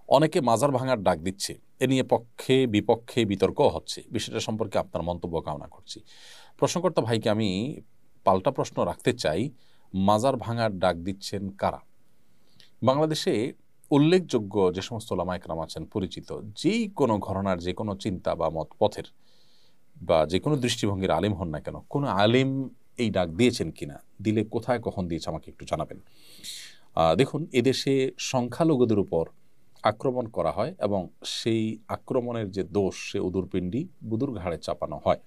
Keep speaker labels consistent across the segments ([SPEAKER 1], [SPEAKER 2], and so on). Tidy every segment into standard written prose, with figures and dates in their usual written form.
[SPEAKER 1] অনেকে মাজার ভাঙার ডাক দিচ্ছে, এ নিয়ে পক্ষে বিপক্ষে বিতর্ক হচ্ছে। বিষয়টা সম্পর্কে আপনার মন্তব্য কামনা করছি। প্রশ্নকর্তা ভাইকে আমি পাল্টা প্রশ্ন রাখতে চাই, মাজার ভাঙার ডাক দিচ্ছেন কারা? বাংলাদেশে উল্লেখযোগ্য যে সমস্ত ওলামা একরাম আছেন, পরিচিত যেই কোনো ঘরানার যে কোনো চিন্তা বা মত পথের বা যে কোনো দৃষ্টিভঙ্গির আলেম হন না কেন, কোনো আলেম এই ডাক দিয়েছেন কিনা, দিলে কোথায় কখন দিয়েছে আমাকে একটু জানাবেন। দেখুন, এদেশে সংখ্যালঘুদের উপর আক্রমণ করা হয় এবং সেই আক্রমণের যে দোষ সে উদুরপিণ্ডি বুদুর ঘাড়ে চাপানো হয়।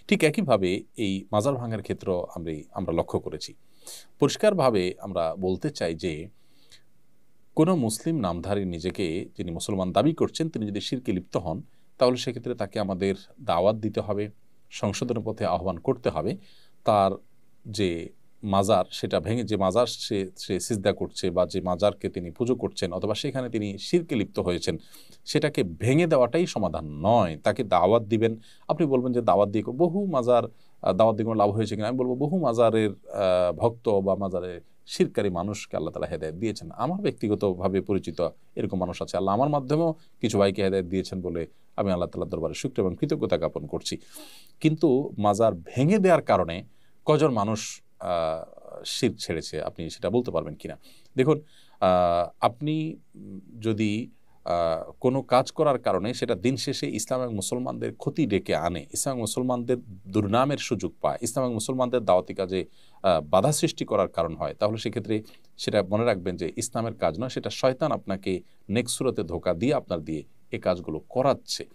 [SPEAKER 1] ঠিক একইভাবে এই মাজার ভাঙার ক্ষেত্র আমরা লক্ষ্য করেছি। পরিষ্কারভাবে আমরা বলতে চাই যে কোনো মুসলিম নামধারী নিজেকে যিনি মুসলমান দাবি করছেন, তিনি যদি শিরকে লিপ্ত হন, তাহলে সেক্ষেত্রে তাকে আমাদের দাওয়াত দিতে হবে, সংশোধনের পথে আহ্বান করতে হবে। তার যে মাজার সেটা ভেঙে, যে মাজার সে সে সিজদা করছে বা যে মাজারকে তিনি পুজো করছেন অথবা সেখানে তিনি শিরকে লিপ্ত হয়েছেন, সেটাকে ভেঙে দেওয়াটাই সমাধান নয়। তাকে দাওয়াত দিবেন। আপনি বলবেন যে দাওয়াত দিয়ে বহু মাজার, দাওয়াত দিয়ে কোনো লাভ হয়েছে কিনা, আমি বলবো বহু মাজারের ভক্ত বা মাজারের শিরকারী মানুষকে আল্লাহ তাআলা হেদায়েত দিয়েছেন। আমার ব্যক্তিগতভাবে পরিচিত এরকম মানুষ আছে। আল্লাহ আমার মাধ্যমেও কিছু ভাইকে হেদায়েত দিয়েছেন বলে আমি আল্লাহ তাআলার দরবারে শুকর এবং কৃতজ্ঞতা জ্ঞাপন করছি। কিন্তু মাজার ভেঙে দেওয়ার কারণে কজন মানুষ শিরক ছেড়েছে, আপনি সেটা বলতে পারবেন কিনা? দেখুন, আপনি যদি কোনো কাজ করার কারণে সেটা দিন শেষে ইসলাম এবং মুসলমানদের ক্ষতি ডেকে আনে, ইসলাম এবং মুসলমানদের দুর্নামের সুযোগ পায়, ইসলাম এবং মুসলমানদের দাওয়াতি কাজে বাধা সৃষ্টি করার কারণ হয়, তাহলে সেক্ষেত্রে সেটা মনে রাখবেন যে ইসলামের কাজ নয়, সেটা শয়তান আপনাকে নেক্সট সুরতে ধোঁকা দিয়ে আপনার দিয়ে এই কাজগুলো করাচ্ছে।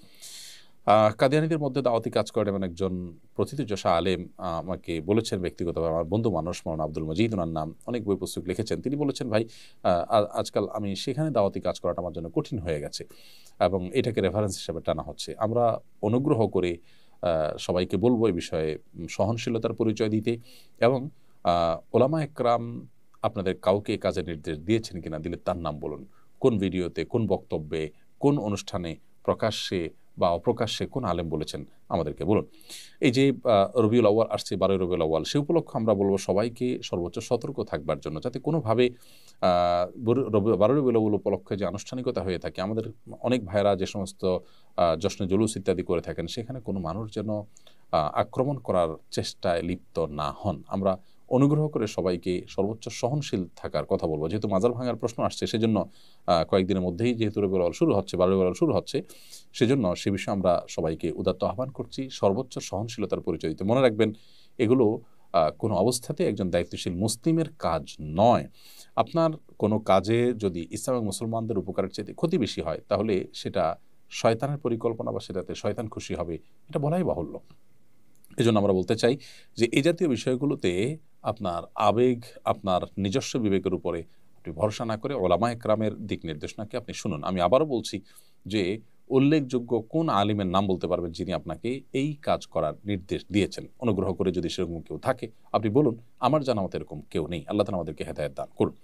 [SPEAKER 1] কাদিয়ানীদের মধ্যে দাওয়াতি কাজ করেন এমন একজন প্রথিতযশা আলেম আমাকে বলেছেন ব্যক্তিগতভাবে, আমার বন্ধু মানুষ, মৌলানা আব্দুল মজিদ, ওনার নাম, অনেক বই পুস্তক লিখেছেন। তিনি বলেছেন, ভাই আজকাল আমি সেখানে দাওয়াতি কাজ করাটা আমার জন্য কঠিন হয়ে গেছে এবং এটাকে রেফারেন্স হিসেবে টানা হচ্ছে। আমরা অনুগ্রহ করে সবাইকে বলবো এই বিষয়ে সহনশীলতার পরিচয় দিতে এবং ওলামা একরাম আপনাদের কাউকে কাজের নির্দেশ দিয়েছেন কিনা, দিলে তার নাম বলুন। কোন ভিডিওতে, কোন বক্তব্যে, কোন অনুষ্ঠানে, প্রকাশ্যে বা অপ্রকাশ্যে কোন আলেম বলেছেন আমাদেরকে বলুন। এই যে রবিউল আউয়াল আসছে, 12 রবিউল আউয়াল, সে উপলক্ষে আমরা বলবো সবাইকে সর্বোচ্চ সতর্ক থাকবার জন্য, যাতে কোনোভাবে 12 রবিউল আউয়াল উপলক্ষে যে আনুষ্ঠানিকতা হয়ে থাকে, আমাদের অনেক ভাইরা যে সমস্ত জশ্নে জুলুস ইত্যাদি করে থাকেন, সেখানে কোনো মানুষ যেন আক্রমণ করার চেষ্টায় লিপ্ত না হন। আমরা অনুগ্রহ করে সবাইকে সর্বোচ্চ সহনশীল থাকার কথা বলবো। যেহেতু মাজার ভাঙার প্রশ্ন আসছে, সেজন্য কয়েকদিনের মধ্যেই যেহেতু রবিউল আউয়াল শুরু হচ্ছে, 12 রবিউল আউয়াল শুরু হচ্ছে, সেজন্য সে বিষয়ে আমরা সবাইকে উদাত্ত আহ্বান করছি সর্বোচ্চ সহনশীলতার পরিচয় দিতে। মনে রাখবেন, এগুলো কোনো অবস্থাতে একজন দায়িত্বশীল মুসলিমের কাজ নয়। আপনার কোনো কাজে যদি ইসলাম এবং মুসলমানদের উপকারের চাইতে ক্ষতি বেশি হয়, তাহলে সেটা শয়তানের পরিকল্পনা বা সেটাতে শয়তান খুশি হবে, এটা বলাই বাহুল্য। এজন্য আমরা বলতে চাই যে এই জাতীয় বিষয়গুলোতে আপনার আবেগ, আপনার নিজস্ব বিবেকের উপরে আপনি ভরসা না করে ওলামা একরামের দিক নির্দেশনাকে আপনি শুনুন। আমি আবারও বলছি যে উল্লেখযোগ্য কোন আলিমের নাম বলতে পারবেন যিনি আপনাকে এই কাজ করার নির্দেশ দিয়েছেন? অনুগ্রহ করে যদি সেরকম কেউ থাকে আপনি বলুন। আমার জানা মতো এরকম কেউ নেই। আল্লাহ তাআলা আমাদেরকে হেদায়েত দান করুন।